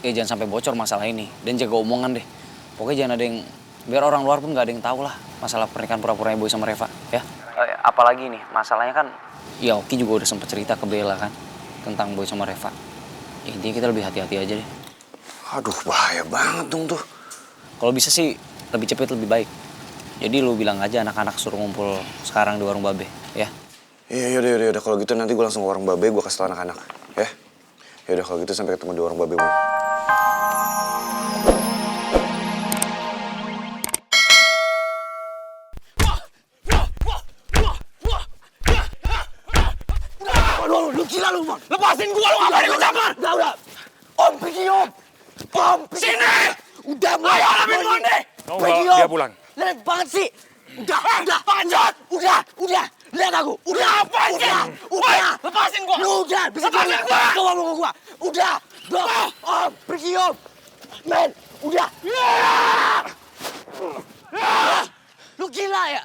jangan sampai bocor masalah ini dan jaga omongan deh. Pokoknya jangan ada yang, biar orang luar pun gak ada yang tahu lah masalah pernikahan pura-puranya Boy sama Reva, ya. Apalagi nih, masalahnya kan, ya Oki juga udah sempet cerita ke Bella kan tentang Boy sama Reva. Ya, intinya kita lebih hati-hati aja deh. Aduh, bahaya banget dong tuh. Kalau bisa sih lebih cepet lebih baik. Jadi lu bilang aja anak-anak suruh ngumpul sekarang di warung Babe, ya. Iya, yaudah. Kalau gitu nanti gue langsung ke warung Babe, gue kasih tau anak-anak, ya. Yaudah kalau gitu sampai ketemu di warung Babe, Mon. Lu gila lu, Mon. Lepasin gua, lu ngapain ikut campur? Udah. Om, pergi, Om. Om, sini. Udah, Mon. Ayo, alamin Mon deh. Pergi, Om. Dia pulang. Lihat banget sih. Udah. Panjat. Udah. Lihat aku. Udah. Udah. Lepasin gua. Udah, bisa lepasin gua. Coba mau gua. Udah. Om, pergi, Om. Men, udah. Lu gila ya?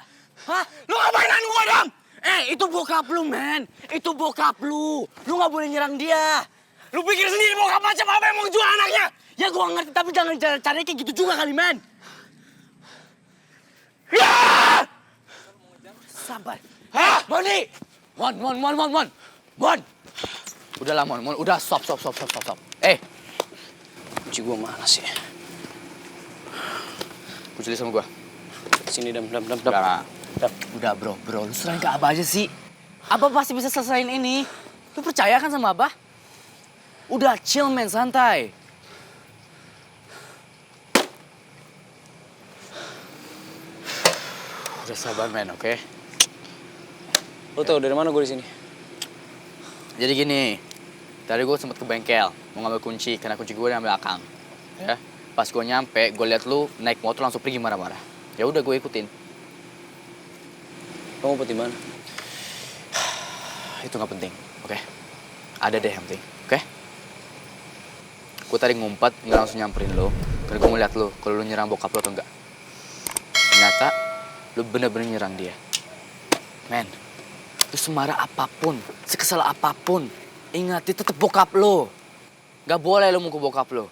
Hah? Lu ngapain gua dong? Itu bokap lu, men. Itu bokap lu. Lu gak boleh nyerang dia. Lu pikir sendiri bokap macam apa yang mau jual anaknya? Ya gua ngerti, tapi jangan caranya kayak gitu juga kali, men. Ya! Sabar. Hah? Moni! Mon! Udahlah Mon, udah stop. Kunci gua mana sih? Kunci sama gua. Sini, dam. Udah bro, lu serahin ke Abah aja sih. Abah pasti bisa selesaiin ini. Lu percaya kan sama Abah? Udah chill, men, santai. Udah sabar, men, oke? Lu tau dari mana gue di sini? Jadi gini, tadi gue sempet ke bengkel mau ngambil kunci karena kunci gue diambil Akang. Ya, pas gue nyampe, gue liat lu naik motor langsung pergi marah-marah. Ya udah gue ikutin. Kamu ngumpet di mana? Itu nggak penting, oke? Ada deh yang penting, oke? Gue tadi ngumpet nggak langsung nyamperin lo, karena gue mau liat lo kalau lo nyerang bokap lo atau enggak. Ternyata lo bener-bener nyerang dia, men. Lu semarah apapun, sekesal apapun, ingat dia tetep bokap lo. Gak boleh lu mukul bokap lo.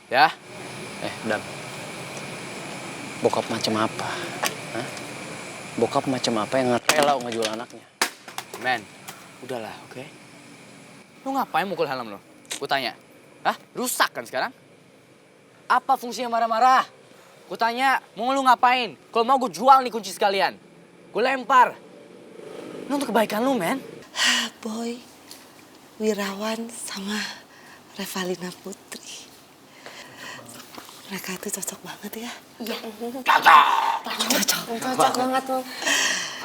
Ya? Dan bokap macam apa? Hah? Bokap macam apa yang rela ngejual anaknya? Men, udahlah, oke? Lu ngapain mukul helm lo? Gue tanya. Hah? Rusak kan sekarang? Apa fungsinya marah-marah? Gue tanya, mau lu ngapain? Kalau mau gue jual nih kunci sekalian. Gue lempar. Ini untuk kebaikan lu, men. Boy, Wirawan sama Revalina Putri. Mereka itu cocok banget ya. Iya. Cocok banget tuh.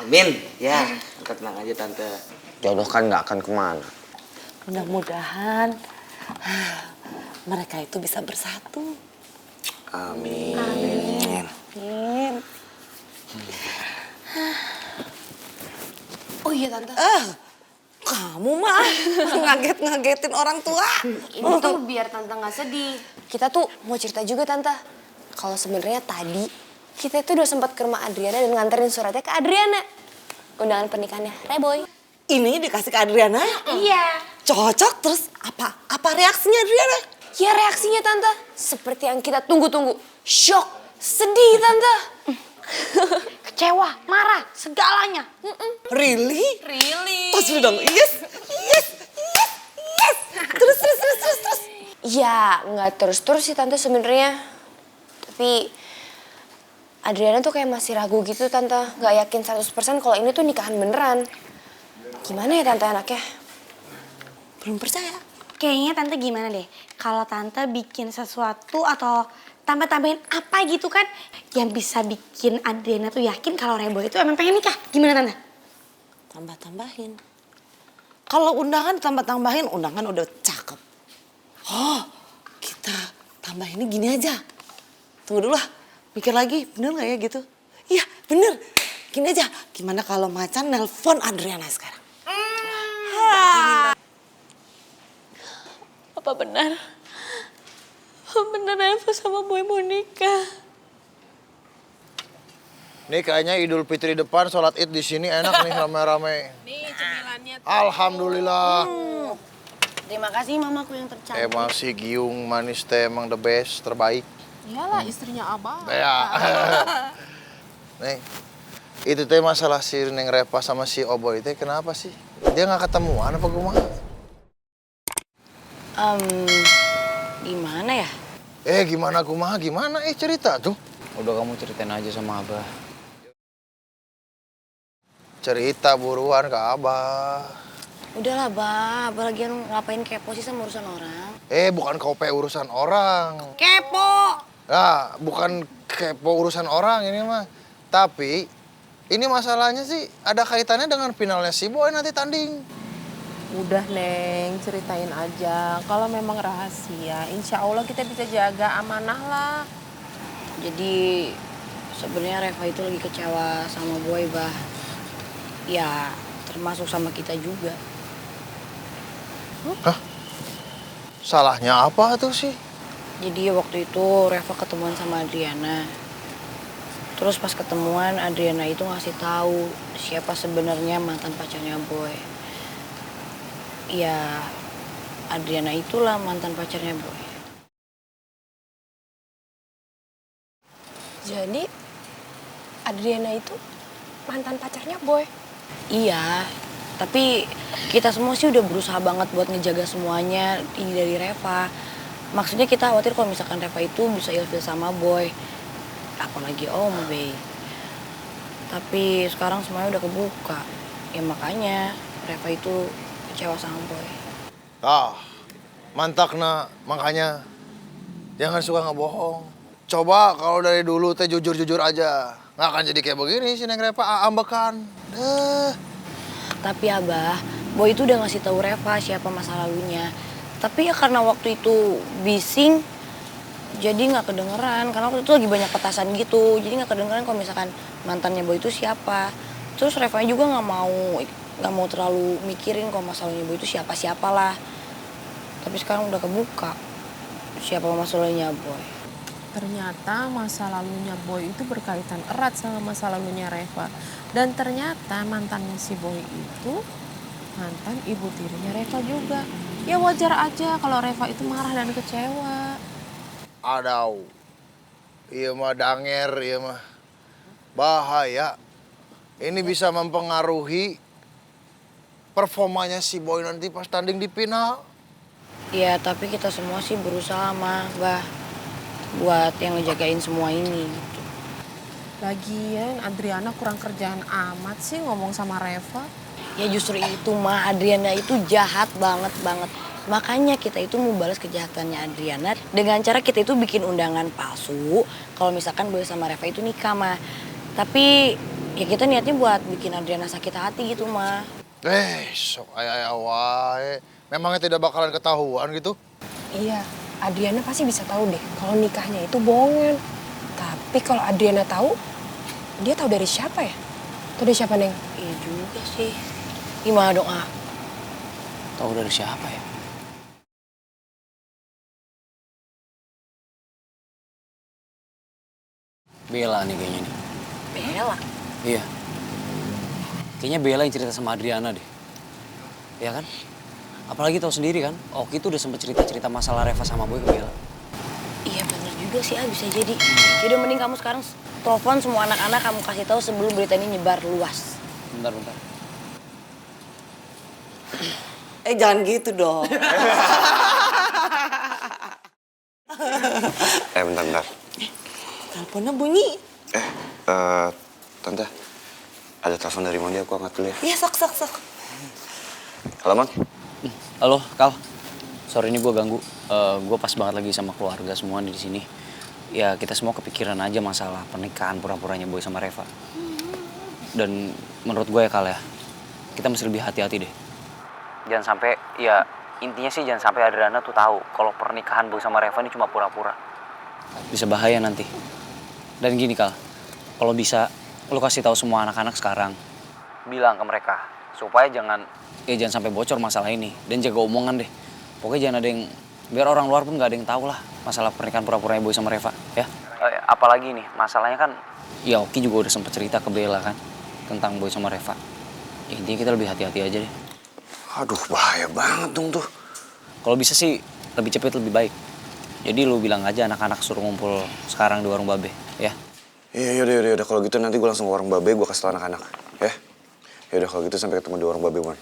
Amin, ya. Tante tenang aja, Tante. Jodoh kan nggak akan kemana. Mudah-mudahan mereka itu bisa bersatu. Amin. Amin. Oh iya, Tante. Kamu mah ngagetin orang tua. Ini tuh biar Tante nggak sedih. Kita tuh mau cerita juga, Tante. Kalau sebenarnya tadi kita tuh udah sempat ke rumah Adriana dan nganterin suratnya ke Adriana. Undangan pernikahannya Reboy. Ini dikasih ke Adriana? Iya. Cocok, terus apa reaksinya Adriana? Ya reaksinya, Tante. Seperti yang kita tunggu-tunggu. Shock, sedih, Tante. Kecewa, marah, segalanya. Really? Really? Tos dulu dong, yes. Terus. Ya, nggak terus-terus sih, Tante, sebenarnya. Tapi Adriana tuh kayak masih ragu gitu, Tante. Nggak yakin 100% kalau ini tuh nikahan beneran. Gimana ya, Tante, anaknya? Belum percaya. Kayaknya Tante gimana deh, kalau Tante bikin sesuatu atau tambah-tambahin apa gitu kan yang bisa bikin Adriana tuh yakin kalau Reboy itu emang pengen nikah. Gimana, Tante? Tambah-tambahin. Kalau undangan tambah-tambahin, undangan udah cakep. Oh, kita tambahinnya gini aja. Tunggu dulu lah, mikir lagi, bener gak ya gitu? Iya, bener. Gini aja, gimana kalau Macan nelpon Adriana sekarang? Apa benar? Bener Reva sama Boy mau nikah. Nih kayaknya Idul Fitri depan sholat Id di sini enak nih rame-rame. Nih cemilannya tuh. Alhamdulillah. Terima kasih mamaku yang tercantik. Emang si Giung manis teh emang the best, terbaik. Iyalah istrinya Abah. Ya. Neng, itu teh masalah si Neng Repa sama si Oboy teh kenapa sih? Dia nggak ketemuan apa kumaha? Gimana ya? Gimana kumaha gimana? Cerita tuh. Udah kamu ceritain aja sama Abah. Cerita buruan ke Abah. Udahlah, Bah. Apalagi ngapain kepo sih sama urusan orang? Bukan kope urusan orang. Kepo! Nah, bukan kepo urusan orang ini mah. Tapi, ini masalahnya sih ada kaitannya dengan finalnya si Boy nanti tanding. Udah Neng, ceritain aja. Kalau memang rahasia, insya Allah kita bisa jaga amanah lah. Jadi sebenarnya Reva itu lagi kecewa sama Boy, Bah. Ya, termasuk sama kita juga. Hah? Salahnya apa tuh sih? Jadi waktu itu Reva ketemuan sama Adriana. Terus pas ketemuan Adriana itu ngasih tahu siapa sebenarnya mantan pacarnya Boy. Ya, Adriana itulah mantan pacarnya Boy. Jadi Adriana itu mantan pacarnya Boy. Iya, tapi kita semua sih udah berusaha banget buat ngejaga semuanya ini dari Reva. Maksudnya kita khawatir kalau misalkan Reva itu bisa ilfil sama Boy. Apalagi Om, Bey. Tapi sekarang semuanya udah kebuka. Ya makanya Reva itu kecewa sama Boy. Mantakna, makanya jangan suka ngebohong. Coba kalau dari dulu teh jujur-jujur aja. Nggak akan jadi kayak begini si Neng Repa ambekan. Tapi Abah, Boy itu udah ngasih tahu Reva siapa masa lalunya. Tapi ya karena waktu itu bising, jadi nggak kedengeran. Karena waktu itu lagi banyak petasan gitu, jadi nggak kedengeran kalau misalkan mantannya Boy itu siapa. Terus Revanya juga nggak mau terlalu mikirin kalau masalahnya Boy itu siapa-siapalah. Tapi sekarang udah kebuka siapa masalahnya Boy. Ternyata masa lalunya Boy itu berkaitan erat sama masa lalunya Reva. Dan ternyata mantannya si Boy itu mantan ibu tirinya Reva juga. Ya wajar aja kalau Reva itu marah dan kecewa. Adau. Iya mah danger, iya mah. Bahaya. Ini bisa mempengaruhi performanya si Boy nanti pas tanding di final. Ya tapi kita semua sih berusaha mah, Bah, buat yang ngejagain semua ini. Lagian Adriana kurang kerjaan amat sih ngomong sama Reva. Ya justru itu mah, Adriana itu jahat banget. Makanya kita itu mau balas kejahatannya Adriana dengan cara kita itu bikin undangan palsu kalau misalkan Boy sama Reva itu nikah mah. Tapi ya kita niatnya buat bikin Adriana sakit hati gitu mah. Sok ayah wae. Memangnya tidak bakalan ketahuan gitu? Iya, Adriana pasti bisa tahu deh kalau nikahnya itu bohongan. Tapi kalau Adriana tahu, dia tahu dari siapa ya? Tahu dari siapa, Neng? Iya juga sih. Gimana dong, Ah? Tahu dari siapa ya? Bella nih kayaknya nih. Bella? Iya. Kayaknya Bella yang cerita sama Adriana deh. Iya kan? Apalagi tahu sendiri kan, Oki tuh udah sempet cerita-cerita masalah Reva sama Boy ke Bella. Iya bener juga sih, bisa jadi. Yaudah mending kamu sekarang telepon semua anak-anak kamu kasih tahu sebelum berita ini nyebar luas. Bentar. Jangan gitu dong. Bentar. Teleponnya bunyi. Tante, ada telepon dari Mondi, aku angkat dulu ya. Iya, sok. Halo, Mon. Halo, Kal. Sorry ini gue ganggu. Gue pas banget lagi sama keluarga semua di sini. Ya kita semua kepikiran aja masalah pernikahan pura-puranya Boy sama Reva. Dan menurut gue ya Kal ya, kita mesti lebih hati-hati deh. Jangan sampai, ya intinya sih jangan sampai Adriana tuh tahu kalau pernikahan Boy sama Reva ini cuma pura-pura. Bisa bahaya nanti. Dan gini Kal, kalau bisa lo kasih tahu semua anak-anak sekarang, bilang ke mereka supaya jangan sampai bocor masalah ini dan jaga omongan deh. Pokoknya jangan ada yang, biar orang luar pun gak ada yang tahu lah masalah pernikahan pura-puranya Boy sama Reva ya. Apalagi nih masalahnya kan, ya Oki juga udah sempet cerita ke Bella kan tentang Boy sama Reva. Ya, intinya kita lebih hati-hati aja deh. Aduh, bahaya banget dong tuh. Kalau bisa sih lebih cepet lebih baik. Jadi lu bilang aja anak-anak suruh ngumpul sekarang di warung Babe, ya. Iya, yaudah. Kalau gitu nanti gue langsung ke warung Babe, gue kasih tau anak-anak, ya. Yaudah kalau gitu sampai ketemu di warung Babe, Wan.